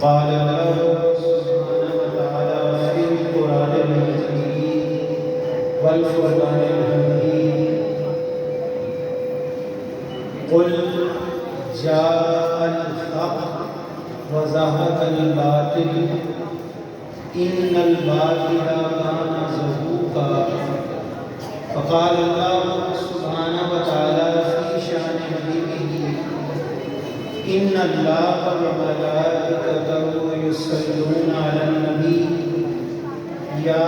قال الله سبحانه وتعالى في القرآن المجيد والفرقان الحميد قل جاء الحق وزهق الباطل إن الباطل كان زهوقا فقال الله سبحانه وتعالى في شأن نبيه إن الله وملائكته يصلون على النبي يا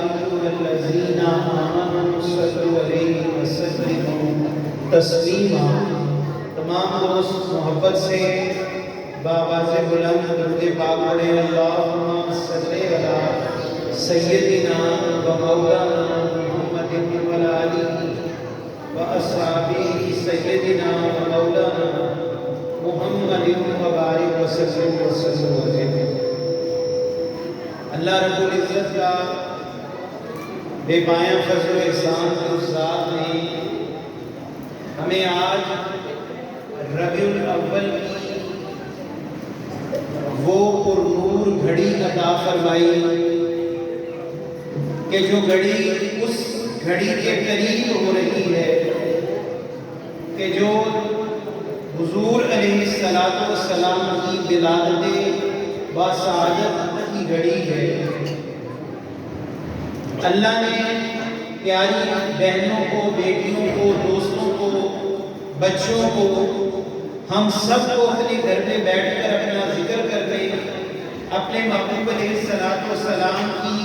أيها الذين آمنوا صلوا عليه وسلموا تسلیما۔ تمام دوست محبت سے بآواز بلند درود پاک پڑھیں، اللہم صلی علی سیدنا و مولانا محمد وعلی آلہ و اصحابہ سیدنا و مولانا محمد وبارک وسلم علیہ۔ اللہ رب العزت کا بے پایہ فضل و احسان کی اس ذات نے ہمیں آج ربیع الاول کی وہ پرنور گھڑی عطا فرمائی کہ جو گھڑی اس گھڑی کے قریب ہو رہی ہے کہ جو حضور علیہ السلام کی ولادت با سعادت کی گھڑی ہے۔ اللہ نے پیاری بہنوں کو، بیٹیوں کو، دوستوں کو، بچوں کو، ہم سب کو اپنے گھر میں بیٹھ کر اپنا ذکر کر کے اپنے محبوب علیہ السلام کی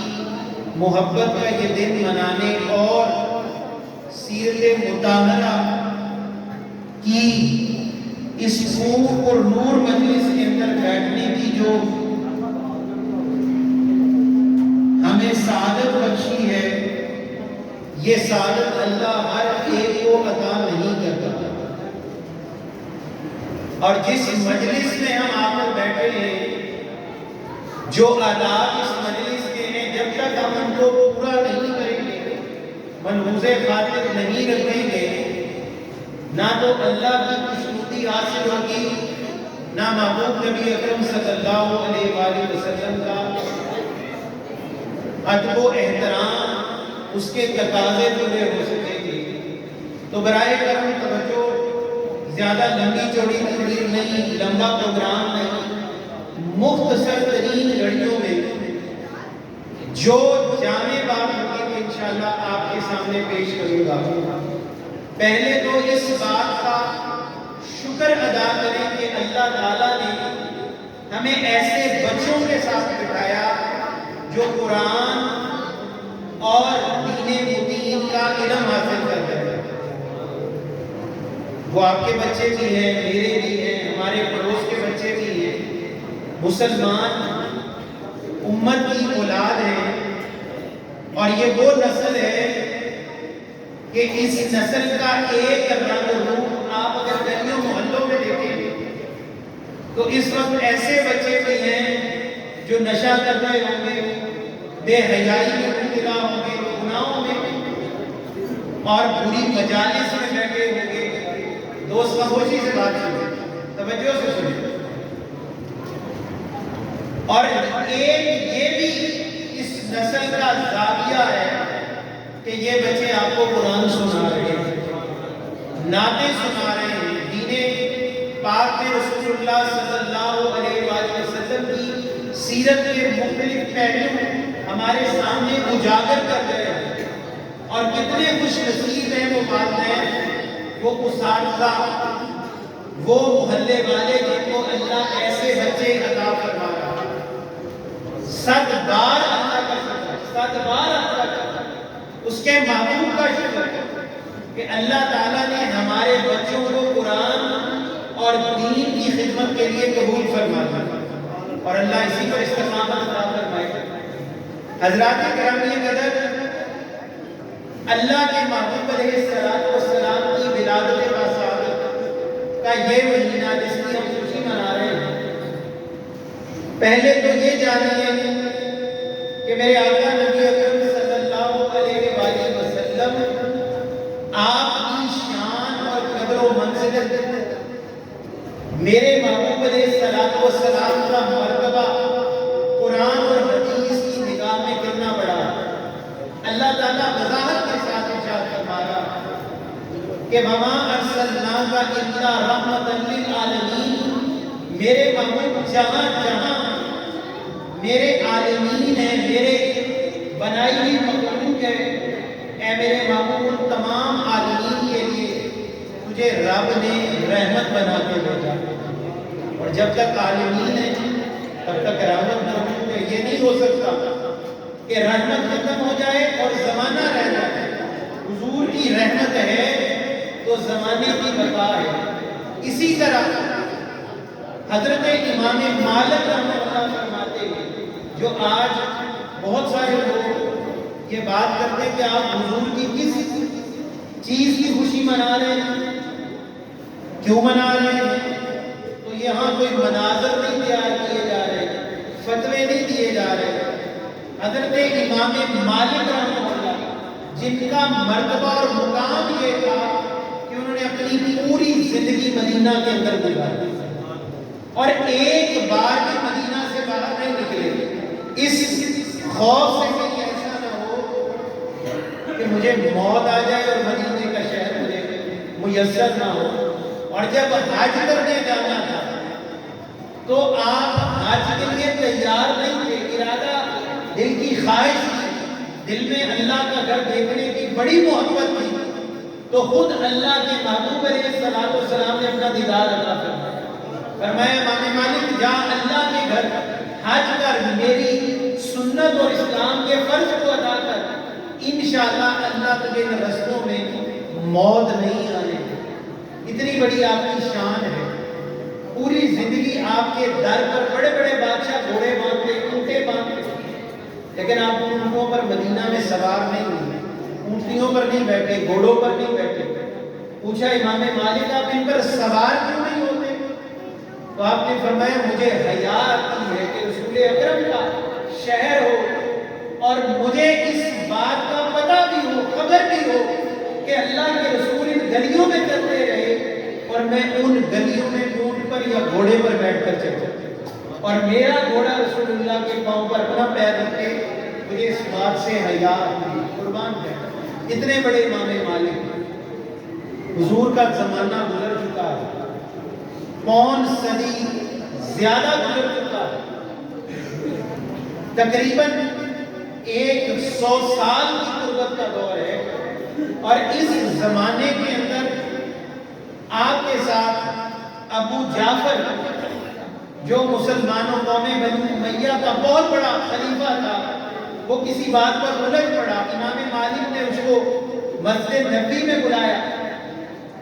محبت کا یہ دن منانے اور سیرت مطہرہ کی اس خوب اور نور مجلس کے اندر بیٹھنے کی جو ہمیں سعادت بخشی ہے، یہ سعادت اللہ ہر ایک کو عطا نہیں کرتا، اور جس مجلس میں ہم آ کر بیٹھے ہیں، جو آداب اس مجلس کے ہیں، جب تک ہم ان کو پورا نہیں کریں گے، ملحوظ خاطر نہیں رکھیں گے، نہ تو اللہ کی خوشنودی حاصل ہوگی، نہ محبوب نبی اکرم صلی اللہ علیہ وآلہ وسلم کا ادب و احترام، اس کے تقاضے پورے ہو سکیں گے۔ تو برائے کرم توجہ، زیادہ لمبی چوڑی تقریر نہیں، لمبا پروگرام نہیں، مختصر ترین گھڑیوں میں جو جامع بات ہوگی کہ انشاءاللہ آپ کے سامنے پیش کروں گا۔ پہلے تو اس بات کا شکر ادا کریں کہ اللہ تعالیٰ نے ہمیں ایسے بچوں کے ساتھ بٹھایا جو قرآن اور دین مبین کا علم حاصل کر رہے ہیں۔ وہ آپ کے بچے بھی ہیں، میرے بھی ہیں، ہمارے پڑوس کے بچے بھی ہیں، مسلمان امت کی اولاد ہے، اور یہ وہ نسل ہے کہ اس نسل کا ایک رنگ روپ آپ اگر گلیوں محلوں میں دیکھیں تو اس وقت ایسے بچے بھی ہیں جو نشہ کر رہے ہوں گے، بے حیائی میں مبتلا ہوں گے، گناہوں میں اور بری مجالس میں بیٹھے ہوں گے۔ دوست خاموشی سے بات سنیں، توجہ سے سنیں۔ اور ایک یہ بھی اس نسل کا زاویہ ہے کہ یہ بچے آپ کو قرآن سنا رہے ہیں، نعتیں سنا رہے ہیں، دین پاک میں رسول اللہ صلی اللہ علیہ وآلہ وسلم کی سیرت کے مختلف پہلو ہمارے سامنے اجاگر کر رہے ہیں، اور کتنے خوش نصیب ہیں وہ والدین، وہ اساتذہ، وہ محلے والے جن کو اللہ ایسے بچے عطا فرما رہا ہے۔ 100 بار عطا کر سکتا ہے، 100 بار عطا کر سکتا ہے۔ اس کے محبوب کا شکر ہے کہ اللہ تعالیٰ نے ہمارے بچوں کو قرآن اور دین کی خدمت کے لیے قبول فرمایا، اور اللہ اسی پر استقامت عطا فرمائے۔ حضرات گرامی قدر، اللہ کے محبوب علیہ السلام کی ولادت با سعادت کا یہ مہینہ جس کی ہم خوشی منا رہے ہیں، پہلے تو یہ جانیے کہ میرے آقا نبی اکرم صلی اللہ علیہ وآلہ وسلم آپ کی شان اور قدر و منزلت میرے محبوب علیہ الصلوۃ والسلام کا مرتبہ قرآن اور حدیث کی نگاہ میں کتنا بڑا ہے۔ اللہ تعالیٰ وضاحت کے ساتھ ارشاد فرما رہا کہ وما ارسلناک الا رحمۃ للعالمین، میرے محبوب جہاں جہاں میرے عالمین ہیں، میرے بنائی ہوئی مخلوق ہے، اے میرے محبوب ان تمام عالمین کے لیے تجھے رب نے رحمت بنا کے بھیجا، اور جب تک عالمین ہے تب تک رحمت موجود ہے۔ یہ نہیں ہو سکتا کہ رحمت ختم ہو جائے اور زمانہ رہ جائے۔ حضور کی رحمت ہے تو زمانے کی بقا ہے۔ اسی طرح حضرت امام مالک رحمۃ اللہ فرماتے ہیں، جو آج بہت سارے لوگ یہ بات کرتے ہیں کہ آپ حضور کی کس چیز کی خوشی منا رہے ہیں، کیوں منا رہے ہیں، تو یہاں کوئی مناظر نہیں تیار کیے جا رہے، فتوے نہیں دیے جا رہے۔ حضرت امام مالک رحمۃ اللہ جن کا مرتبہ اور مقام یہ تھا کہ انہوں نے اپنی پوری زندگی مدینہ کے اندر گزاری اور ایک بار بھی مدینہ سے باہر نہیں نکلے، اس خوف سے کہ ایسا نہ ہو کہ مجھے موت آ جائے اور مدینے کا شہر مجھے میسر نہ ہو۔ اور جب حج کرنے جانا تھا تو آپ حج کے لیے تیار نہیں تھے، ارادہ دل کی خواہش تھی، دل میں اللہ کا گھر دیکھنے کی بڑی محبت تھی، تو خود اللہ کے محبوب علیہ الصلوۃ والسلام نے اپنا دیدار عطا فرمایا، امام مالک جا اللہ کے گھر حج کر، میری سنت اور اسلام کے فرض کو ادا کر، انشاءاللہ اللہ تجھے ان رستوں میں موت نہیں آنے۔ اتنی بڑی آپ کی شان ہے، پوری زندگی آپ کے در پر بڑے بڑے بادشاہ گھوڑے باندھتے، اونٹے باندھتے، لیکن آپ اونٹوں پر مدینہ میں سوار نہیں ہوئے، اونٹنیوں پر نہیں بیٹھے، گھوڑوں پر نہیں بیٹھے۔ پوچھا امام مالک آپ ان پر سوار کیوں نہیں ہوتے؟ تو آپ نے فرمایا مجھے حیا آتی ہے کہ رسول اکرم کا شہر ہو اور مجھے اس بات کا پتہ بھی ہو، خبر بھی ہو کہ اللہ کے رسول ان گلیوں میں چلتے رہے اور میں ان گلیوں میں اونٹ پر یا گھوڑے پر بیٹھ کر چلتا، اور میرا گھوڑا رسول اللہ کے پاؤں پر اپنا پیر رکھے، مجھے اس بات سے حیا آتی ہے۔ قربان ہے، اتنے بڑے امام مالک، حضور کا زمانہ گزر چکا ہے، پون صدی زیادہ گزر چکا ہے، تقریباً 100 سال کی قربت کا دور ہے، اور اس زمانے کے اندر آپ کے ساتھ ابو جعفر جو مسلمانوں قوم بنی امیہ کا بہت بڑا خلیفہ تھا، وہ کسی بات پر الجھ پڑا، امام مالک نے اس کو مسجد نبوی میں بلایا،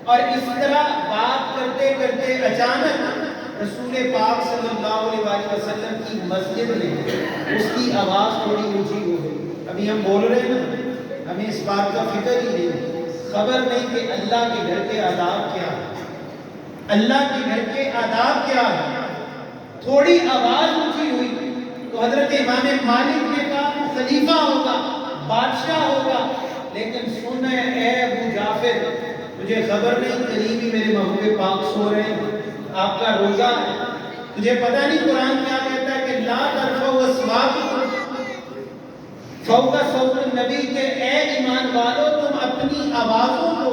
اور اس طرح بات کرتے کرتے اچانک رسول پاک صلی اللہ علیہ وآلہ وسلم کی مسجد میں اس کی آواز تھوڑی اونچی ہو گئی۔ ابھی ہم بول رہے ہیں نا، ہمیں اس بات کا فکر ہی نہیں، خبر نہیں کہ اللہ کے گھر کے آداب کیا ہے، اللہ کے گھر کے آداب کیا ہے۔ تھوڑی آواز اونچی ہوئی تو حضرت امام مالک نے کہا خلیفہ ہوگا، بادشاہ ہوگا، لیکن سن اے ابو جعفر، تجھے خبر نہیں قریب ہی میرے محبوب پاک سو رہے ہیں، آپ کا روزہ ہے، تجھے پتہ نہیں قرآن کیا کہتا ہے کہ لا ترفعوا اصواتکم فوق صوت النبی، کہ اے ایمان والو تم اپنی آوازوں کو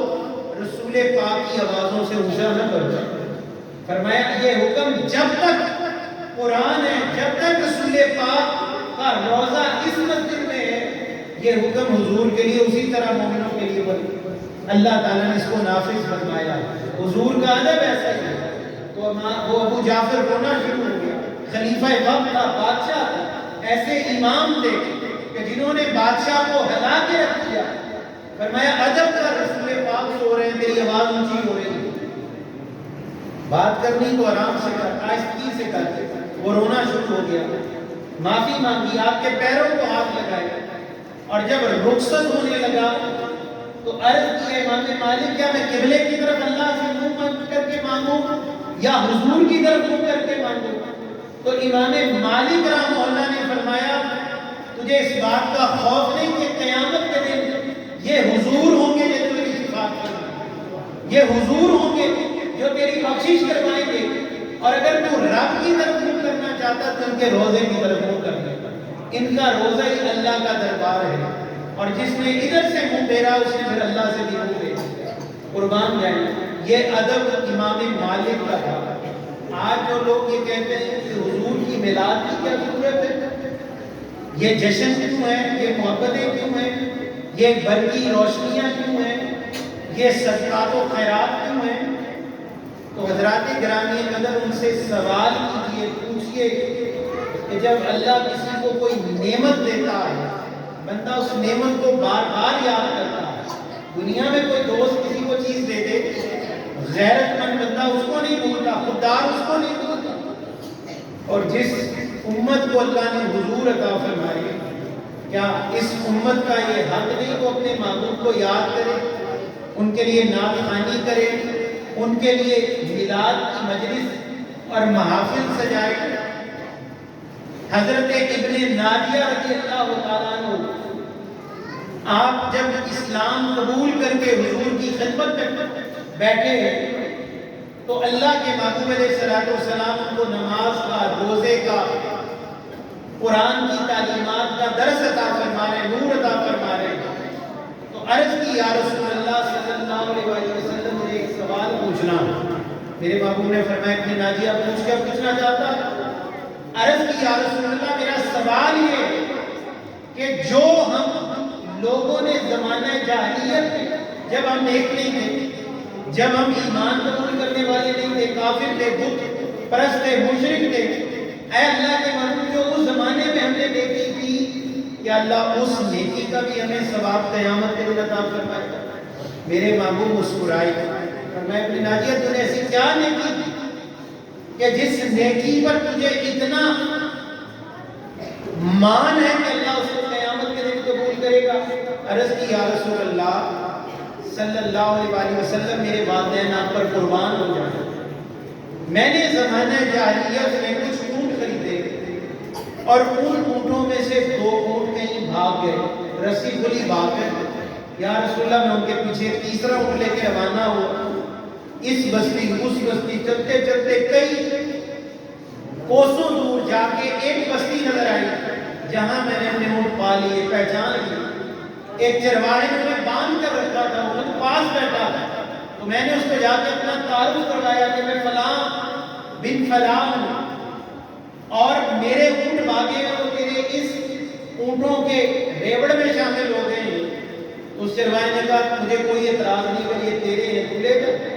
رسول پاک کی آوازوں سے اونچا نہ کرو۔ فرمایا یہ حکم جب تک قرآن ہے، جب تک رسول پاک کا روزہ اس مسجد میں ہے، یہ حکم حضور کے لیے اسی طرح مومنوں کے لیے بن اللہ تعالیٰ نے اس کو نافذ فرمایا۔ حضور کا ادب ایسا ہی ہے۔ تو وہ ابو جعفر رونا شروع ہو گیا، خلیفہ وقت تھا، بادشاہ تھا، ایسے امام تھے کہ جنہوں نے بادشاہ کو ہلا کے رکھ دیا۔ فرمایا ادب کا، رسول پاک سو رہے ہیں، تیری آواز اونچی ہو رہی ہے، بات کرنی تو آرام سے کر، آہستگی سے کر۔ وہ رونا شروع ہو گیا، معافی مانگی، آپ کے پیروں کو ہاتھ لگائے، اور جب رخصت ہونے لگا تو عرض کیا امام مالک کیا میں قبلے کی طرف اللہ سے منہ کر کے مانگوں یا حضور کی طرف منہ کر کے مانگوں؟ تو امام مالک رحمہ اللہ نے فرمایا تجھے اس بات کا خوف نہیں کہ قیامت کے دن یہ حضور ہوں گے جو تیری شفاعت کریں گے، یہ حضور ہوں گے جو تیری بخشش کروائیں گے، اور اگر تو رب کی طرف منہ کرنا چاہتا تو ان کے روزے کی طرف منہ کر دے. ان کا روزہ ہی اللہ کا دربار ہے، اور جس نے ادھر سے منہ پھیرا اس نے پھر اللہ سے بھی منہ پھیرا. قربان جائیں. یہ ادب امام مالک کا تھا. آج جو لوگ یہ کہتے ہیں کہ حضور کی میلاد کی کیا ضرورت ہے، یہ جشن کیوں ہے، یہ محبتیں کیوں ہیں، یہ برقی روشنیاں کیوں ہیں، یہ صدقات و خیرات کیوں ہیں؟ تو حضرات گرامی قدر ان سے سوال کیجئے، پوچھئے کہ جب اللہ کسی کو کوئی نعمت دیتا ہے بندہ اس نعمت کو بار بار یاد کرتا ہے. دنیا میں کوئی دوست کسی کو چیز دے دے، غیرت مند بندہ اس کو نہیں بھولتا، خوددار اس کو نہیں بھولتا. اور جس امت کو اللہ نے حضور عطا فرمائے، کیا اس امت کا یہ حق نہیں کہ اپنے محبوب کو یاد کرے، ان کے لیے نعت خوانی کرے، ان کے لیے میلاد کی مجلس اور محافل سجائے؟ حضرت ابن نادیہ رضی اللہ تعالیٰ عنہ، آپ جب اسلام قبول کر کے حضور کی خدمت میں بیٹھے تو اللہ کے محبوب علیہ السلام ان کو نماز کا، روزے کا، قرآن کی تعلیمات کا درس عطا فرما رہے، نور عطا فرما رہے. تو عرض کی یا رسول اللہ صلی اللہ علیہ وسلم مجھے ایک سوال پوچھنا. میرے محبوب نے فرمایا ابن ناجیہ پوچھ کیا پوچھنا چاہتا؟ عرض کی یا رسول اللہ میرا سوال یہ کہ جو ہم لوگوں نے زمانہ جاہلیت میں جب ہم نیک نہیں تھے، جب ہم ایمان قبول کرنے والے نہیں تھے، کافر تھے، بت پرست تھے، مشرک تھے، اے اللہ کے محبوب جو اس زمانے میں ہم نے نیکی کی، کہ اللہ اس نیکی کا بھی ہمیں ثواب قیامت کے دن عطا فرمائے. میرے محبوب مسکرائے، فرمایا ابن ناجیہ تو نے ایسی کیا نیکی کی کہ جس نیکی پر تجھے اتنا مان ہے کہ اللہ اس کو قیامت کے دن قبول کرے گا؟ عرض کی یا رسول اللہ صلی اللہ علیہ وسلم میرے والدین آپ پر قربان ہو جائیں. میں نے زمانہ جاہلیت میں کچھ اونٹ خریدے اور ان اونٹوں میں سے 2 اونٹ کہیں بھاگ گئے، رسی کھلی بھاگ گئے. یا رسول اللہ میں ان کے پیچھے تیسرا اونٹ لے کے روانہ ہوا، اس بستی اس بستی چلتے چلتے کئی کوسوں دور جا کے ایک بستی نظر آئی جہاں میں نے اپنے اونٹ پا لیے، پہچان لیے. ایک چرواہے میں میں باندھ کر رکھا تھا، وہ خود پاس بیٹھا تھا. تو میں نے اس کو جا کے اپنا تعارف کروایا کہ میں فلاں بن فلاں ہوں اور میرے اونٹ بھاگے ہیں وہ تیرے اس اونٹوں کے ریوڑ میں شامل ہو گئے ہیں. اس چرواہے نے کہا مجھے کوئی اعتراض نہیں کہ یہ تیرے ہیں، تو لے کر.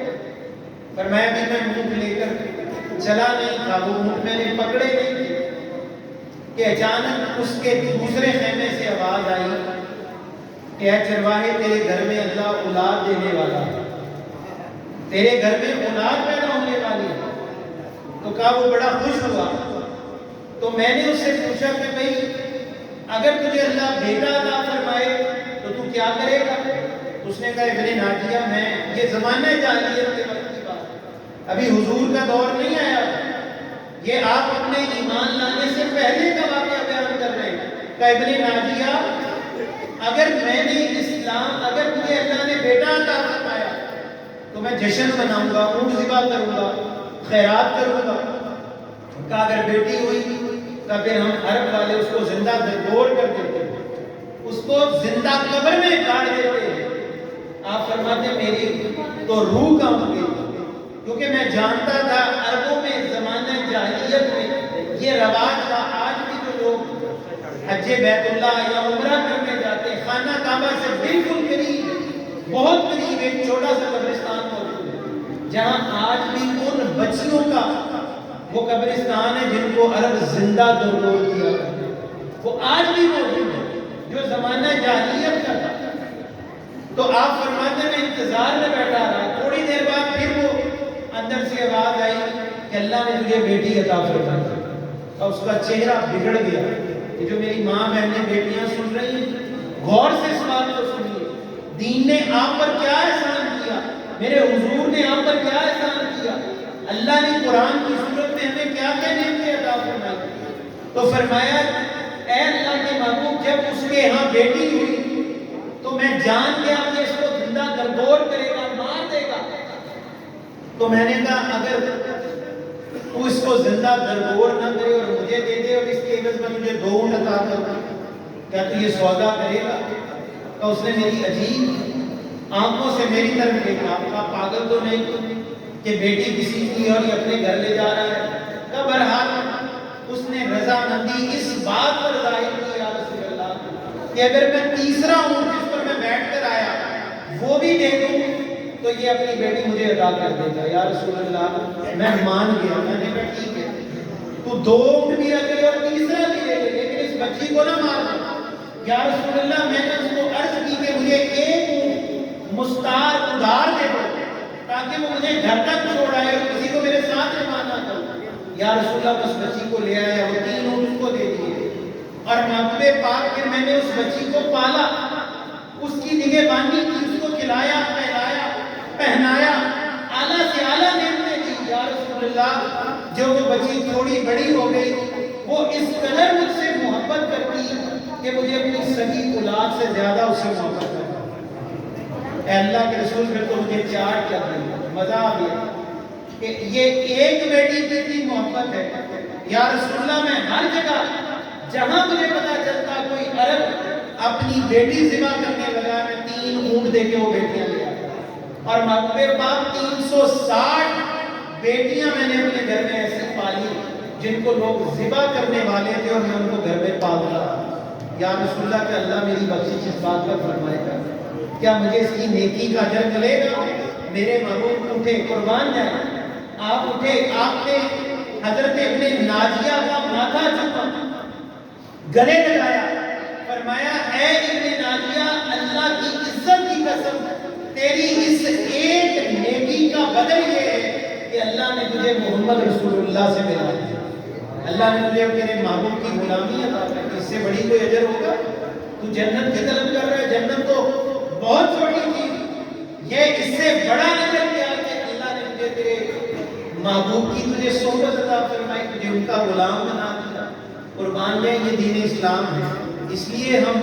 فرمایا بھی میں اونٹ لے کر چلا نہیں تھا، وہ اونٹ میں نے پکڑے نہیں تھے کہ اچانک اس کے دوسرے خیمے سے آواز آئی کہ اے چرواہے تیرے گھر میں اللہ اولاد دینے والا ہے، تیرے گھر میں اولاد پیدا ہونے والی ہے. تو کہا وہ بڑا خوش ہوا. تو میں نے اس سے پوچھا کہ بھئی اگر تجھے اللہ بیٹا عطا فرمائے تو تو کیا کرے گا؟ اس نے کہا ابن ناجیہ میں یہ زمانہ جاہلیت کے وقت کی بات ہے، ابھی حضور کا دور نہیں آیا، یہ آپ اپنے ایمان لانے سے پہلے کا واقعہ بیان کر رہے ہیں. کہا ابن ناجیہ اگر میں نے اسلام، اگر مجھے اللہ نے بیٹا عطا فرمایا تو میں جشن مناؤں گا، اونٹ ذبح کروں گا، خیرات کروں گا. کہا اگر بیٹی ہوئی تو پھر ہم عرب والے اس کو زندہ درگور کر دیتے ہیں، اس کو زندہ قبر میں گاڑ دیتے ہیں. آپ فرماتے ہیں میری تو روح کانپ گئی، کیونکہ میں جانتا تھا عربوں میں زمانہ جاہلیت میں یہ رواج تھا. آج بھی جو لوگ حج بیت اللہ یا عمرہ کرنے جاتے ہیں، خانہ کعبہ سے بالکل قریب، بہت قریب ایک چھوٹا سا قبرستان موجود ہے جہاں آج بھی ان بچیوں کا وہ قبرستان ہے جن کو عرب زندہ درگور کیا کرتے ہیں، وہ آج بھی موجود ہے جو زمانہ جاہلیت کا تھا. تو آپ فرماتے ہیں انتظار میں بیٹھا رہا. تھوڑی دیر بعد پھر وہ اندر سے آواز آئی کہ اللہ نے تجھے بیٹی عطا فرمائی. اور اس کا چہرہ بگڑ گیا کہ جو میری ماں بہنیں بیٹیاں سن رہی ہیں، غور سے اس بات کو سنیے. دین نے آپ پر کیا احسان کیا، میرے حضور نے آپ پر کیا احسان کیا، اللہ نے قرآن کی صورت میں ہمیں کیا کیا نعمتیں عطا فرمائی. تو فرمایا اے اللہ کے محبوب جب اس کے ہاں بیٹی ہوئی تو میں جان گیا کہ اس کو زندہ درگور کرے گا، مار دے گا. تو میں نے کہا اگر کو زندہ درگور نہ کرے اور مجھے دے دے اور اس کے عوض میں تجھے 2 اونٹ عطا کر دے، کیا تو یہ سودا کرے گا؟ تو اس نے میری عجیب آنکھوں سے میری طرف دیکھا، آپ کا پاگل تو نہیں کہ بیٹی کسی کی اور یہ اپنے گھر لے جا رہا ہے؟ کہ بہرحال اس نے رضامندی اس بات پر ظاہر کی یا رسول اللہ کہ اگر میں تیسرا اونٹ جس پر میں بیٹھ کر آیا وہ بھی دے دوں تو یہ اپنی بیٹی مجھے ادا کر دے گا۔ یا رسول اللہ میں مان گیا، میں نے کہا ٹھیک ہے، تو 2 اونٹ بھی رکھ لے اور تیسرا بھی لے لے، لیکن اس بچی کو نہ مارنا۔ یا رسول اللہ میں نے اس کو عرض کی کہ مجھے 1 اونٹ مستار ادھار دے دو تاکہ وہ مجھے گھر تک چھوڑ آئے اور کسی کو میرے ساتھ روانہ کرو۔ یا رسول اللہ اس بچی کو لے آیا، وہ 3 اونٹ اس کو دے دیے اور محبوب پاک پھر میں نے اس بچی کو پالا، اس کی نگہبانی کی، اس کو کھلایا پہلایا پہنایا، اعلیٰ سے اعلیٰ نعمتیں دی۔ یا رسول اللہ جو وہ بچی تھوڑی بڑی ہو گئی وہ اس قدر مجھ سے محبت کرتی کہ مجھے اپنی سگی اولاد سے زیادہ اس سے محبت کرتی۔ اے اللہ کے رسول پھر تو مجھے چاٹ لگ گئی، مزہ آ گیا کہ یہ ایک بیٹی کی اتنی محبت ہے۔ یا رسول اللہ میں ہر جگہ جہاں مجھے پتا چلتا کوئی عرب اپنی بیٹی ذبح کرنے لگا، میں 3 اونٹ دے کے وہ بیٹیاں لے آیا اور محبوب پاک 360 بیٹیاں میں نے اپنے گھر میں ایسی پالی جن کو لوگ ذبح کرنے والے تھے اور میں ان کو گھر میں پالتا تھا۔ یا رسول اللہ کہ اللہ میری بخشش اس بات پر فرمائے گا، کیا مجھے اس کی نیکی کا اجر ملے گا؟ میرے محبوب اٹھے، قربان جائیں، آپ اٹھے، آپ نے حضرت ابن ناجیہ کا ماتھا چوما، گلے لگایا، فرمایا اے ابن ناجیہ اللہ کی عزت کی قسم تیری اس ایک نیکی کا بدل یہ ہے کہ اللہ نے تجھے محمد رسول اللہ سے ملا دیا، اللہ نے تجھے اپنے محبوب کی غلامی عطا کی، اس سے بڑی کوئی اجر ہوگا؟ تو جنت کی طلب کر رہا ہے، جنت تو بہت چھوٹی چیز، یہ اس سے بڑا اجر کیا کہ اللہ نے تجھے تیرے محبوب کی تجھے صحبت عطا فرمائی، تجھے ان کا غلام بنا دیا۔ قربان میں یہ دین اسلام ہے، اس لیے ہم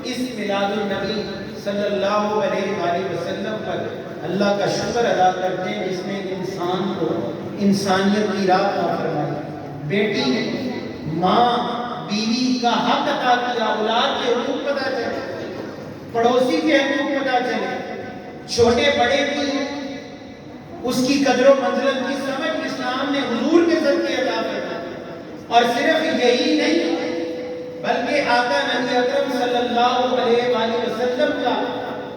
اس میلاد النبی صلی اللہ علیہ وآلہ وسلم پر اللہ کا شکر ادا کرتے ہیں جس نے انسان کو انسانیت کی راہ عطا فرمائی، بیٹی ماں بیوی کا حق عطا کیا، اولاد کے حقوق پتہ چلے، پڑوسی کے حقوق پتہ چلے، چھوٹے بڑے کی اس کی قدر و منزلت کی سمجھ اسلام نے حضور کے ذریعے عطا فرمائی۔ اور صرف یہی نہیں بلکہ آقا نبی اکرم صلی اللہ علیہ وآلہ وسلم کا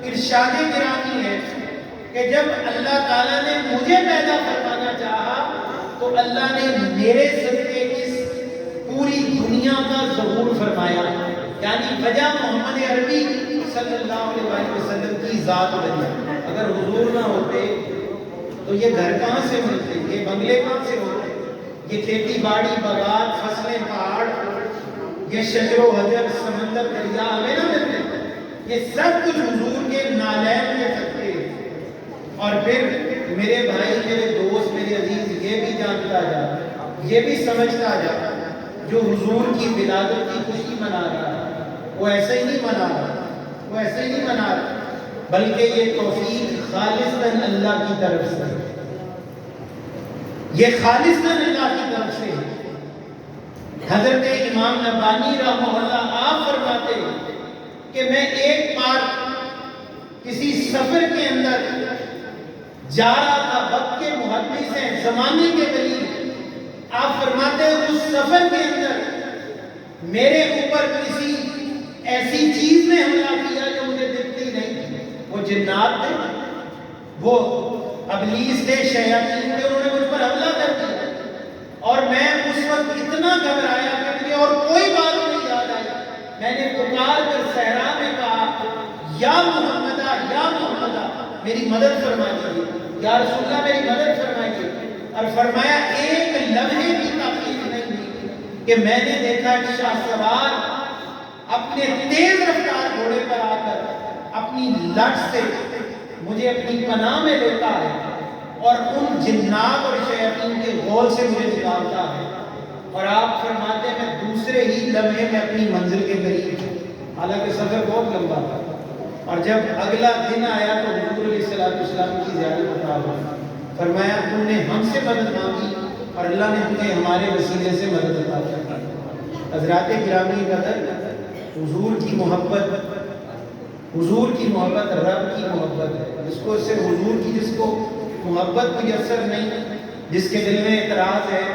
ارشاد گرامی ہے کہ جب اللہ تعالیٰ نے مجھے پیدا فرمانا چاہا تو اللہ نے میرے ذریعے اس پوری دنیا کا ظہور فرمایا، یعنی وجہ محمد عربی صلی اللہ علیہ وآلہ وسلم کی ذات بنی۔ اگر حضور نہ ہوتے تو یہ گھر کہاں سے ملتے، یہ بنگلے کہاں سے ہوتے، یہ کھیتی باڑی باغات فصلیں پہاڑ یہ شجر و حجر سمندر دریا ہمیں نہ ملتے، یہ سب کچھ حضور کے نالین کے سکتے۔ اور پھر میرے بھائی میرے دوست میرے عزیز یہ بھی جانتا جا، یہ بھی سمجھتا جا، جو حضور کی ولادت کی خوشی منا رہا وہ ایسے ہی نہیں منا رہا، وہ ایسے ہی نہیں منا رہا، بلکہ یہ توفیق خالصاً اللہ کی طرف سے، یہ خالصاً اللہ کی طرف سے ہے۔ حضرت امام نبانی رحمہ اللہ آپ فرماتے کہ میں ایک بار کسی سفر کے اندر جا رہا تھا، وقت کے محدث ہیں، زمانے کے قریب، آپ فرماتے ہیں اس سفر کے اندر میرے اوپر کسی ایسی چیز نے حملہ کیا جو مجھے دکھتی نہیں، وہ جنات تھے، وہ ابلیس تھے، شیاطین تھے، انہوں نے مجھ پر حملہ کر دیا اور میں اس وقت اتنا گھبرایا کہ مجھے اور کوئی بات نہیں یاد آئی، میں نے پکار کر صحرا میں کہا یا محمدہ یا محمدہ میری مدد فرمائیے، یا رسول اللہ میری مدد فرمائیے۔ اور فرمایا ایک لمحے کی تاخیر نہیں ہوئی کہ میں نے دیکھا کہ شاہ سوار اپنے تیز رفتار گھوڑے پر آ کر اپنی لٹ سے مجھے اپنی پناہ میں لیتا ہے اور ان جنات اور شیاطین کے غول سے مجھے نکالتا ہے، اور آپ فرماتے ہیں میں دوسرے ہی لمحے میں اپنی منزل کے قریب ہوں، حالانکہ سفر بہت لمبا تھا۔ اور جب اگلا دن آیا تو حضور علیہ السلام کی زیارت بتا ہوا، فرمایا تم نے ہم سے مدد مانگی اور اللہ نے تجھے ہمارے وسیلے سے مدد عطا کی۔ حضرات گرامی قدر، حضور کی محبت رب کی محبت ہے۔ جس کو صرف حضور کی جس کو محبت میسر نہیں، جس کے دل میں اعتراض ہے،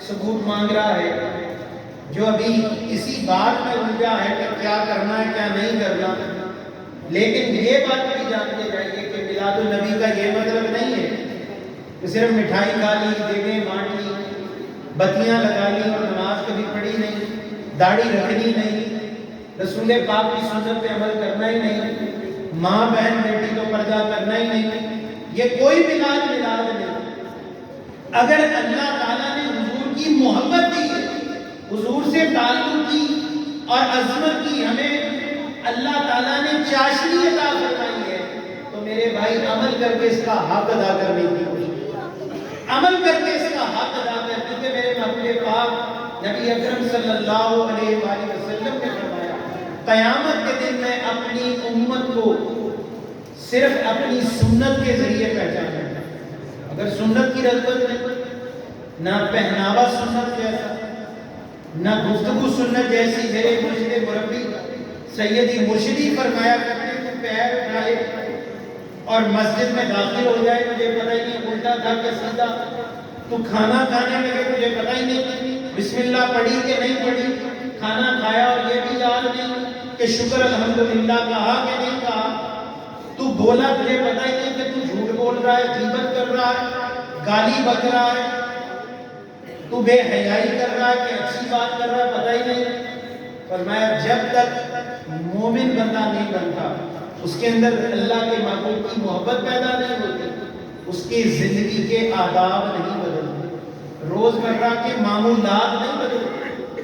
ثبوت مانگ رہا ہے، جو ابھی اسی بات میں الجھا ہے کہ کیا کرنا ہے کیا نہیں کرنا، لیکن یہ بات بھی جانتے جائیے کہ میلاد النبی کا یہ مطلب نہیں ہے کہ صرف مٹھائی کھا لی، دیگیں بانٹ لی، بتیاں لگا لی اور نماز کبھی پڑھی نہیں، داڑھی رکھنی نہیں، رسول پاک کی سنت پہ عمل کرنا ہی نہیں، ماں بہن بیٹی کو پردہ کرنا ہی نہیں، یہ کوئی میلاد نہیں۔ اگر اللہ تعالیٰ نے حضور کی محبت دی، حضور سے تعلق کی اور عظمت کی، ہمیں اللہ تعالیٰ نے چاشنی عطا فرمائی ہے، تو میرے بھائی عمل کر کے اس کا حق ادا کرنے کی کوشش، عمل کر کے اس کا حق ادا کرنے، کیونکہ میرے محبوب پاک نبی اکرم صلی اللہ علیہ وآلہ وسلم نے فرمایا قیامت کے دن میں اپنی امت کو صرف اپنی سنت کے ذریعے پہچانا۔ اگر سنت کی رغبت نہیں، نہ پہناوا سنت جیسا، نہ گفتگو سنت جیسی، میرے مرشد مربی سیدی مرشدی فرمایا کرتے تو پیر اٹھائے اور مسجد میں داخل ہو جائے، مجھے پتہ ہی نہیں الٹا تھا کہ سیدھا، تو کھانا کھانے لگے مجھے پتہ ہی نہیں بسم اللہ پڑھی کہ نہیں پڑھی، کھانا کھایا اور یہ بھی یاد نہیں کہ شکر الحمدللہ کہا کہ نہیں کہا، تو بولا تجھے پتہ ہی نہیں کہ تو جھوٹ بول رہا ہے، غیبت کر رہا ہے، گالی بک رہا ہے، تو بے حیائی کر رہا ہے کہ اچھی بات کر رہا ہے، پتہ ہی نہیں۔ فرمایا جب تک مومن بندہ نہیں بنتا، اس کے اندر اللہ کے محبوب کی محبت پیدا نہیں ہوتی، اس کی زندگی کے آداب نہیں بدلتے، روزمرہ کے معمولات نہیں بدلتے،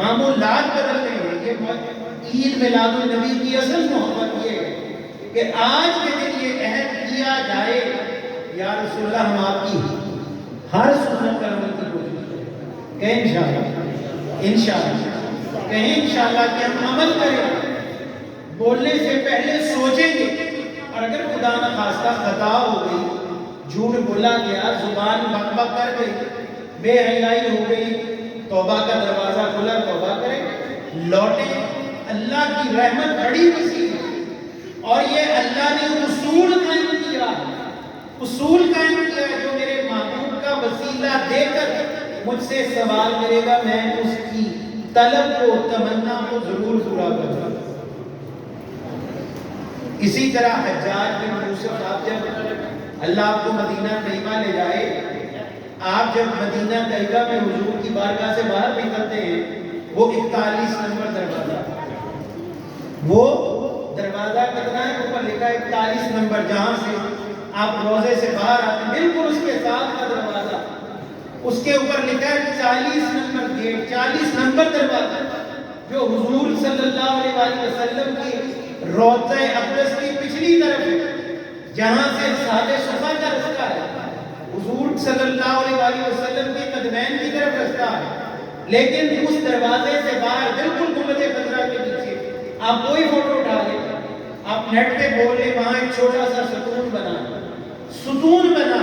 معمولات بدلتے ہیں۔ یہ عید میلاد النبی کی اصل محبت یہ ہے کہ آج کے دن یہ عہد کیا جائے یا رسول اللہ ہم آپ کی ہر سنت پر عمل کی کوشش کریں، کہیں انشاءاللہ کہیں انشاءاللہ کہ ہم عمل کریں، بولنے سے پہلے سوچیں گے، اور اگر خدا نخواستہ خطا ہو گئی، جھوٹ بولا گیا، زبان بک بک کر گئی، بے حیائی ہو گئی، توبہ کا دروازہ کھلا، توبہ کریں، لوٹیں، اللہ کی رحمت بڑی وسیع ہے، اور یہ اللہ نے اصول قائم کیا ہے، جو میرے محبوب کا وسیلہ دے کر مجھ سے سوال کرے گا، میں اس کی طلب کو، تمنا کو ضرور پورا کروں۔ اسی طرح حجاج بن یوسف، آپ جب اللہ آپ کو مدینہ طیبہ لے جائے، آپ جب مدینہ طیبہ میں حضور کی بارگاہ سے باہر نکلتے ہیں، وہ 41 نمبر دروازہ، وہ دروازہ کتنا ہے؟ اوپر لکھا ہے 41 نمبر، جہاں سے آپ روزے سے باہر آتے ہیں، بالکل اس کے ساتھ کا دروازہ، اس کے اوپر لکھا ہے 40 نمبر گیٹ، 40 نمبر دروازہ، جو حضور صلی اللہ علیہ وآلہ وسلم کی روضہ اقدس کی پچھلی طرف ہے، جہاں سے صحابہ صفا کا رستہ ہے، حضور صلی اللہ علیہ وآلہ وسلم کے قدمین کی طرف رستہ ہے، لیکن اس دروازے سے باہر بالکل گنبد خضرا کے نیچے آپ کوئی فوٹو ڈالیں، آپ نیٹ پہ بولیں، وہاں ایک چھوٹا سا ستون بنا،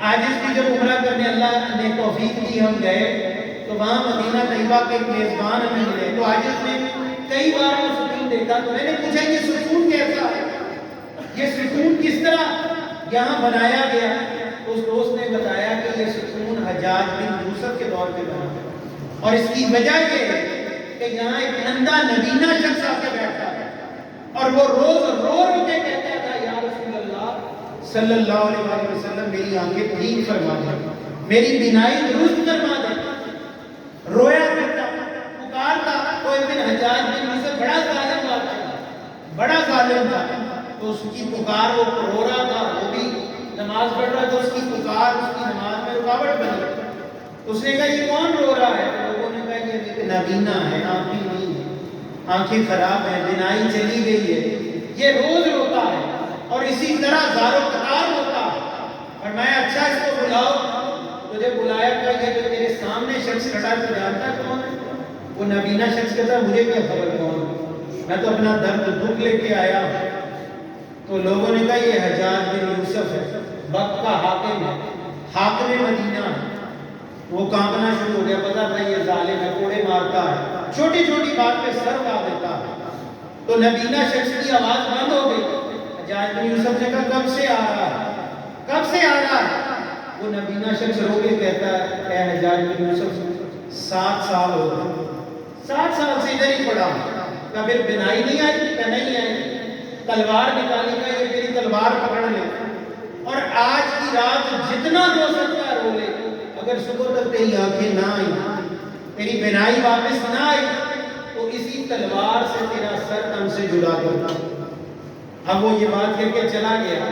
آج اس کی جب عمرہ کرنے اللہ نے توفیق دی، ہم گئے تو وہاں مدینہ طیبہ کے میزبان ہمیں ملے، تو آج اس نے کئی بار وہ ستون دیکھا، تو میں نے پوچھا یہ ستون کیسا ہے، یہ ستون کس طرح یہاں بنایا گیا؟ اس دوست نے بتایا کہ یہ ستون حجاج بن یوسف کے دور پہ بنا، اور اس کی وجہ یہ ہے کہ یہاں ایک اندھا نبینہ شخص آ کے بیٹھا ہے، اور وہ روز رو کے کہتا تھا یا رسول اللہ صلی اللہ علیہ وآلہ وسلم میری آنکھیں ٹھیک فرما دے، میری بینائی درست فرما دے، رویا کرتا، پکارتا۔ تو ایک دن حجاج بن یوسف بڑا ظالم تھا، تو اس کی پکار، وہ رو رہا تھا، وہ بھی نماز پڑھ رہا تھا، اس کی پکار اس کی نماز میں رکاوٹ بن گئی۔ اس نے کہا یہ کون رو رہا ہے؟ لوگوں نے کہا یہ ایک نابینا ہے، آنکھیں نہیں ہے، آنکھیں خراب ہیں، بینائی چلی گئی ہے، یہ روز روتا ہے اور اسی طرح زار و قطار ہوتا ہے۔ اور میں اچھا اس کو بلاؤ، تجھے بلایا کہ یہ جو تیرے سامنے شخص کھڑا تو جانتا کون ہے؟ وہ نابینا شخص کہتا مجھے کیا خبر کون ہے، میں تو اپنا درد دکھ لے کے آیا ہوں۔ تو لوگوں نے کہا یہ حجاج بن یوسف ہے، وقت کا حاکم ہے، حاکم مدینہ ہے، وہ کانپنا شروع ہو گیا، پتا تھا یہ ظالم ہے، کوڑے مارتا ہے، چھوٹی چھوٹی بات پہ سر اڑا دیتا ہے۔ تو نبینا شخص کی آواز بند ہو گئی۔ حجاج بن یوسف نے کہا کب سے آ رہا ہے، کب سے آ رہا ہے؟ وہ نبینا شخص رو کے کہتا ہے، اے حجاج بن یوسف 7 سال ہو گئے، 7 سال سے ادھر ہی پڑا ہوں۔ کہا پھر بنائی نہیں آئی؟ کہ نہیں آئی، تلوار نکالی، کا یہ میری تلوار پکڑ لے اور آج کی رات جتنا رو سکتا ہے رو لے، اگر صبح تک تیری آنکھیں نہ آئی، تیری بینائی واپس نہ آئی تو اسی تلوار سے تیرا سر تن سے جدا کرتا۔ اب وہ یہ بات کر کے چلا گیا،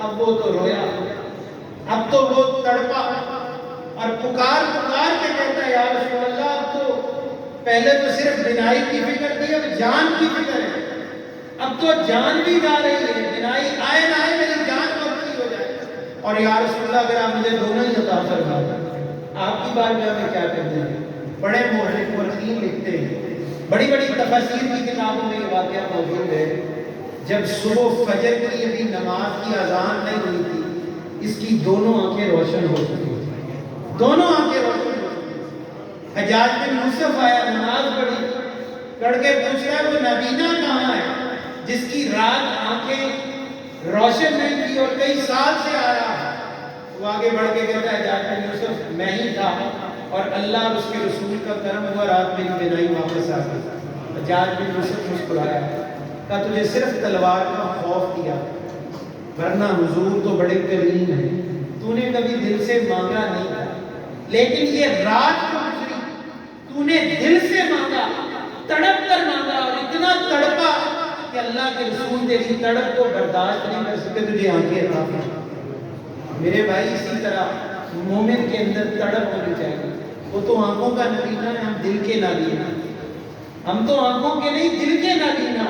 اب وہ تو رویا، اب تو وہ تڑپا اور پکار کے کہتا ہے یا رسول اللہ اب تو پہلے تو صرف بینائی کی فکر تھی، اب جان کی فکر ہے، اب تو جان بھی جا رہی ہے، بینائی آئے نہ آئے میری جان مبتلی ہو جائے۔ اور یا رسول اللہ اگر آپ مجھے دونوں ہی عطا فرما آپ کی بارگاہ میں کیا کرتے ہیں؟ بڑے مورخین لکھتے ہیں، بڑی بڑی تفاسیر کی کتابوں میں یہ واقعہ موجود ہے، جب صبح فجر کی ابھی نماز کی اذان نہیں ہوئی تھی، اس کی دونوں آنکھیں روشن ہو چکی تھی، دونوں آنکھیں روشن ہو چکی تھی۔ حجاج بن یوسف آیا، نماز پڑھی، کڑھ کے پوچھ رہا ہے وہ نبینا کہاں ہے جس کی رات آنکھیں روشن نہیں تھی اور کئی سال سے آ رہا ہے؟ وہ آگے بڑھ کے کہتا ہے حجاج بن یوسف میں ہی تھا اور اللہ اور اس کے رسول کا کرم ہوا، رات میری بینائی واپس آ گئی۔ حجاج بن یوسف مسکرایا، کہا تجھے صرف تلوار کا خوف کیا، ورنہ حضور تو بڑے کریم ہیں، تو نے کبھی دل سے مانگا نہیں تھا، لیکن یہ رات جو گزری تو نے دل سے مانگا، تڑپ کر مانگا اور اتنا تڑپا کہ اللہ کے رسول تیری تڑپ کو برداشت نہیں کر سکتے، تجھے آنکھیں عطا فرمائیں۔ میرے بھائی اسی طرح مومن کے اندر تڑپ ہونی چاہیے۔ وہ تو آنکھوں کا نبینا ہے، ہم دل کے نبینا، ہم تو آنکھوں کے نہیں دل کے نبینا،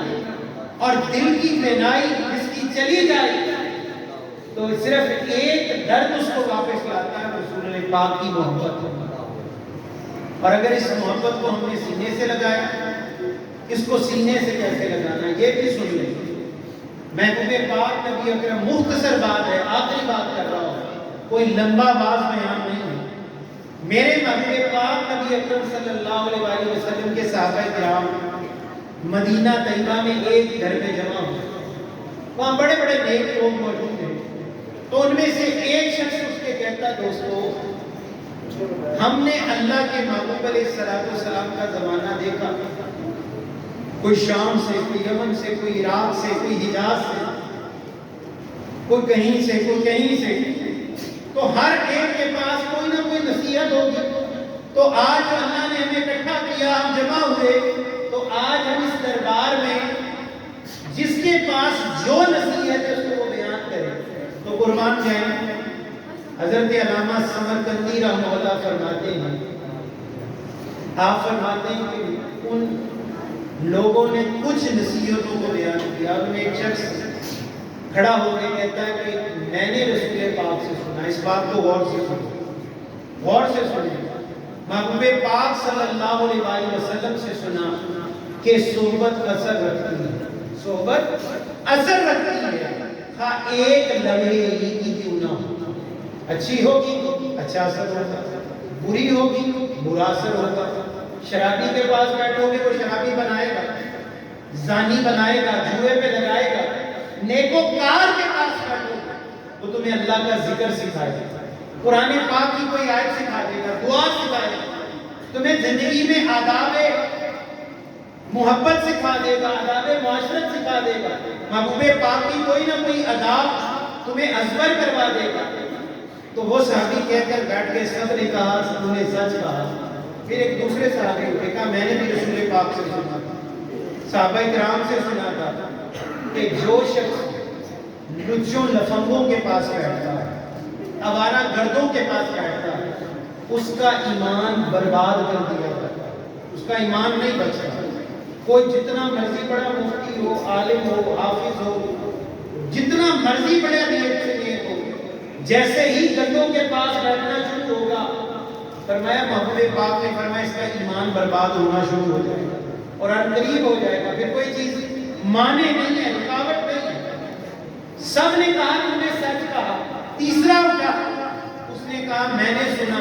اور دل کی بینائی جس کی چلی جائے تو صرف ایک درد اس کو واپس لاتا ہے، رسول پاک کی محبت۔ اور اگر اس محبت کو ہم نے سینے سے لگایا، اس کو سینے سے کیسے لگانا یہ بھی سن لیں۔ محبوب پاک نبی اکرم، مختصر بات ہے، آخری بات کر رہا ہوں، کوئی لمبا باز بیان نہیں ہے۔ میرے محبوب پاک نبی اکرم صلی اللہ علیہ وآلہ وسلم کے صحابہ کرام مدینہ طیبہ میں ایک گھر میں جمع ہوئے، وہاں بڑے بڑے نیک لوگ موجود ہیں، تو ان میں سے ایک شخص اس کے کہتا دوستو ہم نے اللہ کے محبوب علیہ السلام کا زمانہ دیکھا، کوئی شام سے، کوئی یمن سے، کوئی عراق سے، کوئی حجاز سے، کوئی کہیں سے، کوئی کہیں سے، تو ہر ایک کے پاس کوئی نہ کوئی نصیحت ہوگی۔ تو آج اللہ نے ہمیں اکٹھا کیا، ہم جمع ہوئے، تو آج ہم اس دربار میں جس کے پاس جو نصیحت ہے اس کو وہ بیان کریں۔ تو قربان جائیں، حضرت علامہ سمرقندی رحمہ اللہ فرماتے ہیں، آپ فرماتے ہیں کہ ان لوگوں نے کچھ نصیحتوں کو بیان کیا، ان میں ایک شخص کھڑا ہو کے کہتا ہے کہ میں نے رسول پاک سے سنا، اس بات کو غور سے سنیں، غور سے سنیں، محبوب پاک صلی اللہ علیہ وآلہ وسلم سے سنا کہ صحبت اثر رکھتی ہے، صحبت اثر رکھتی ہے، ہاں ایک لمحے کی کیوں نہ ہو، اچھی ہوگی اچھا اثر ہوگا، بری ہوگی برا اثر ہوگا۔ شرابی کے پاس بیٹھو گے وہ شرابی بنائے گا، زانی بنائے گا، جوئے پہ لگائے گا۔ نیکوکار کے پاس بیٹھو گے وہ تمہیں اللہ کا ذکر سکھائے گا، قرآن پاک کی کوئی آیت سکھا دے گا، دعا سکھائے گا، تمہیں زندگی میں آداب محبت سکھا دے گا، آداب معاشرت سکھا دے گا، محبوب پاک کی کوئی نہ کوئی آداب تمہیں ازبر کروا دے گا۔ تو وہ صحابی کہہ کر بیٹھ کے سب نے کہا سب نے سچ کہا۔ پھر ایک دوسرے صحابی نے کہا میں نے بھی رسول پاک سے سنا تھا، صحابہ کرام سے سنا تھا کہ جو شخص لچوں لفنگوں کے پاس بیٹھتا ہے، آوارہ گردوں کے پاس بیٹھتا ہے، اس کا ایمان برباد کر دیا جاتا ہے، اس کا ایمان نہیں بچتا۔ کوئی جتنا مرضی بڑا مفتی ہو، عالم ہو، حافظ ہو، جتنا مرضی بڑے نیت سے نیت ہو، جیسے ہی گندوں کے پاس بیٹھنا شروع ہوگا، فرمایا محبوب پاک نے فرمایا اس کا ایمان برباد ہونا شروع ہو جائے گا اور عنقریب ہو جائے گا، پھر کوئی چیز مانے نہیں ہے، رکاوٹ نہیں ہے۔ سب نے کہا تم نے سچ کہا۔ تیسرا اٹھا، اس نے کہا میں نے سنا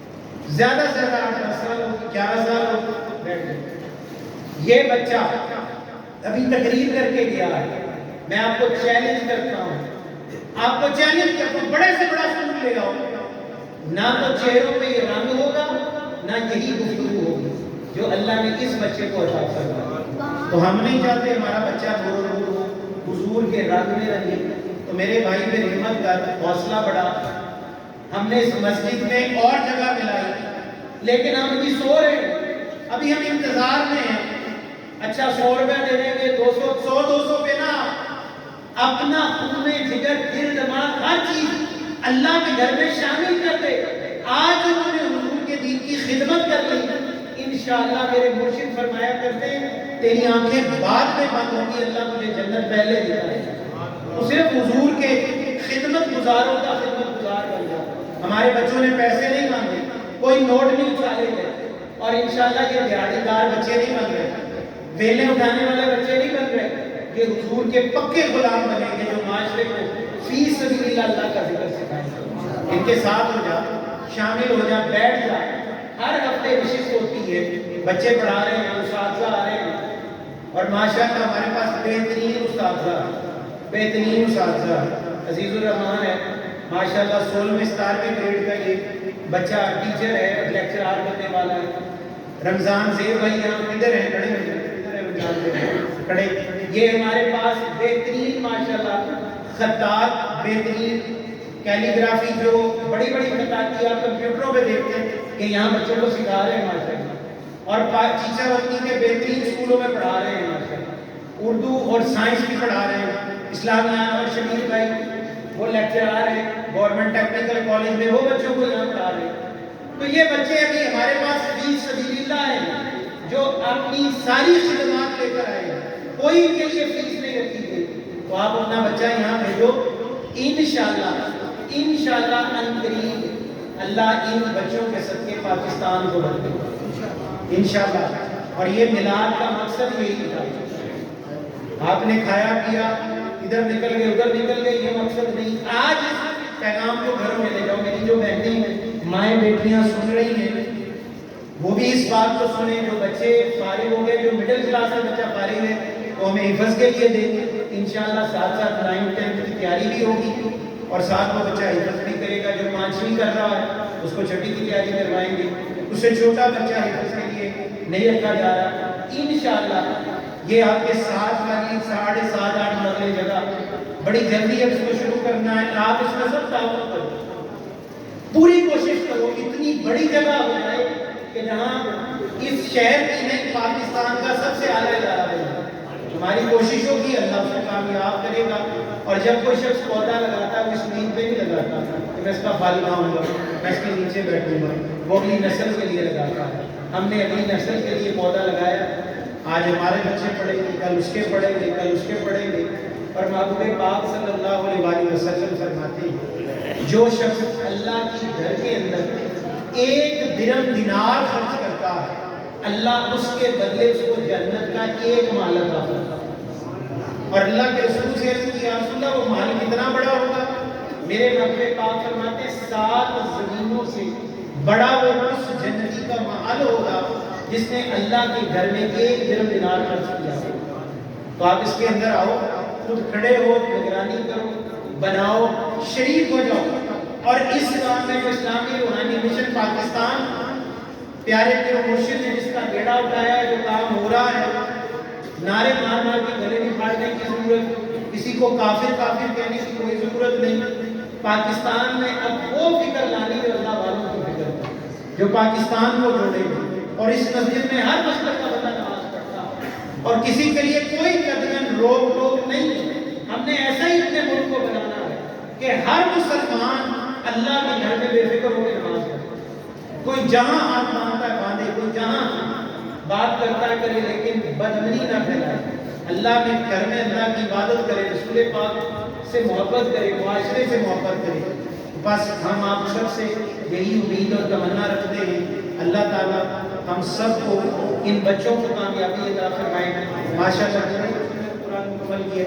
زیادہ سے زیادہ 8 سال ہو 11 سال ہو بیٹھ جائے. یہ بچہ ابھی تقریر کر کے گیا ہے. میں آپ کو چیلنج کرتا ہوں, آپ کو چیلنج کرتا ہوں, بڑے سے بڑا سکول لے آؤ, نہ تو چہروں پہ یہ رنگ ہوگا نہ یہی گفتگو ہوگی جو اللہ نے اس بچے کو عطا فرمایا. تو ہم نہیں چاہتے ہمارا بچہ نور نور ہو, حضور کے رنگ میں رنگے. تو میرے بھائی پہ ہمت کر, حوصلہ بڑھا. ہم نے اس مسجد میں اور جگہ ملائی, لیکن ہم ابھی سو رہے ہیں, ابھی ہم انتظار میں ہیں. اچھا 100 روپے دے دیں گے, 200 100 200 پہ نہ, اپنا خون جگر دل دماغ ہر چیز اللہ کے گھر میں شامل کر دے. آج انہوں نے حضور کے دین کی خدمت کر لی, انشاءاللہ میرے مرشد فرمایا کرتے ہیں تیری آنکھیں بعد میں بند ہوں گی, اللہ مجھے جنت پہلے دکھائے. تو صرف حضور کے خدمت گزاروں کا خدمت گزار بن جا. ہمارے بچوں نے پیسے نہیں مانگے, کوئی نوٹ نہیں اچھالے گئے, اور انشاءاللہ یہ دیہڑی دار بچے نہیں بن رہے, ویلے اٹھانے والے بچے نہیں بن رہے. یہ حضور کے پکے غلام بنیں گے جو معاشرے کو فی سبیل اللہ کا ذکر سکھائیں گے. ان کے ساتھ ہو جا, شامل ہو جا, بیٹھ جا. ہر ہفتے نشست ہوتی ہے, بچے پڑھا رہے ہیں, اساتذہ آ رہے ہیں, اور ماشاءاللہ ہمارے پاس بہترین اساتذہ. عزیز الرحمان ہے ماشاءاللہ, 16ویں 17ویں گریڈ کا یہ بچہ ٹیچر ہے, لیکچرار بننے والا ہے. رمضان زیر بھائی یہاں کدھر ہیں, کھڑے ہیں کھڑے. یہ ہمارے پاس بہترین ماشاءاللہ خطاط, بہترین کیلیگرافی, جو بڑی بڑی خطاطی آپ کمپیوٹروں پہ دیکھتے ہیں کہ یہاں بچوں کو سکھا رہے ہیں ماشاءاللہ. اور ٹیچر وقتی کے بہترین اسکولوں میں پڑھا رہے ہیں ماشاءاللہ. اردو اور سائنس بھی پڑھا رہے ہیں. اسلامیہ اور شبیر بھائی وہ لیکچرار ہیں گورنمنٹ ٹیکنیکل کالج میں, وہ بچوں کو یہاں پڑھا رہے ہیں. تو یہ بچے ابھی ہمارے پاس فی سبیل اللہ ہیں جو اپنی ساری خدمات لے کر آئے ہیں, کوئی ان کے لیے فیس نہیں رکھی گئی. تو آپ اپنا بچہ یہاں بھیجو, انشاءاللہ ان قریب اللہ ان بچوں کے صدقے پاکستان کو بن دے انشاءاللہ. اور یہ میلاد کا مقصد یہی تھا. آپ نے کھایا پیا, ادھر نکل گئے ادھر نکل گئے, یہ مقصد نہیں. آج اس پیغام کو گھروں میں لے جاؤ. میری جو بہنیں ہیں, مائیں بیٹیاں سن رہی ہیں, وہ بھی اس بات کو سنیں. جو بچے فارغ ہو گئے, جو مڈل کلاس کا بچہ فارغ ہے, وہ ہمیں حفظ کے لیے دیں گے انشاءاللہ. ساتھ ساتھ 9th 10th کی تیاری بھی ہوگی, اور ساتھ وہ بچہ حفظ بھی کرے گا. جو 5ویں کر رہا ہے اس کو 6ٹھی کی تیاری کروائیں گے. اس سے چھوٹا بچہ حفظ کے لیے نہیں رکھا جا رہا انشاءاللہ. یہ آپ کے 7 والی 7.5 8 مرلے جگہ بڑی جلدی اب اس کو شروع کرنا ہے. آپ اس میں سب تعاون کرو, پوری کوشش کرو اتنی بڑی جگہ ہو جائے کہ جہاں اس شہر کی نہیں پاکستان کا سب سے اعلیٰ ادارہ بنے. ہماری کوشش ہوگی, اللہ اس کو کامیاب کرے گا. اور جب کوئی شخص پودا لگاتا ہے وہ اس امید پہ نہیں لگاتا کہ میں اس کا پھل کھاؤں گا, میں اس کے نیچے بیٹھوں گا. وہ اگلی نسل کے لیے لگاتا ہے. ہم نے اگلی نسل کے لیے پودا لگایا. آج ہمارے بچے پڑھیں گے, کل اس کے پڑھیں گے, کل اس کے پڑھیں گے. اور محبوب پاک صلی اللہ علیہ وسلم فرماتے ہیں جو شخص اللہ کی گھر کے اندر 1 درہم دینار خرچ کرتا ہے, اللہ اس کے بدلے اس کو جنت کا 1 مال عطا کرتا ہے. اور اللہ کے رسول سے عرض کی, یا رسول اللہ وہ مال کتنا بڑا ہوگا؟ میرے محبوب پاک فرماتے ہیں 7 زمینوں سے بڑا وہ اس جنتی کا مال ہوگا جس نے اللہ کے گھر میں 1 درہم دینار خرچ کیا. تو آپ اس کے اندر آؤ, خود کھڑے ہو, نگرانی کرو, بناؤ, شریک ہو جاؤ. اور اس کام میں جو اسلامی روحانی مشن پاکستان پیارے پیر مرشد نے جس کا بیڑا اٹھایا ہے, جو کام ہو رہا ہے, نعرے مار مار کے گلے نہیں پھاڑنے کی ضرورت, کسی کو کافر کافر کہنے کی کوئی ضرورت نہیں. پاکستان میں اب وہ فکر لانی ہے اللہ والوں کی فکر, جو پاکستان کو جوڑے گی. اور اس مسجد میں ہر مسلک کا بندہ نماز پڑھتا ہے, اور کسی کے لیے کوئی قدم روک ٹوک نہیں. ہم نے ایسا ہی اپنے ملک کو بنانا ہے کہ ہر مسلمان اللہ کے گھر میں بے فکر ہو کے نماز پڑھے. کوئی جہاں ہاتھ باندھتا ہے باندھے, کوئی جہاں بات کرتا ہے کرے, لیکن بدمنی نہ پھیلائے. اللہ کے گھر میں اللہ کی عبادت کرے, رسول پاک سے محبت کرے, معاشرے سے محبت کرے. بس ہم آپ سب سے یہی امید اور تمنا رکھتے ہیں. اللہ تعالیٰ ہم سب کو ان بچوں کو کامیابی عطا فرمائے. ماشاءاللہ قرآن مکمل کیے.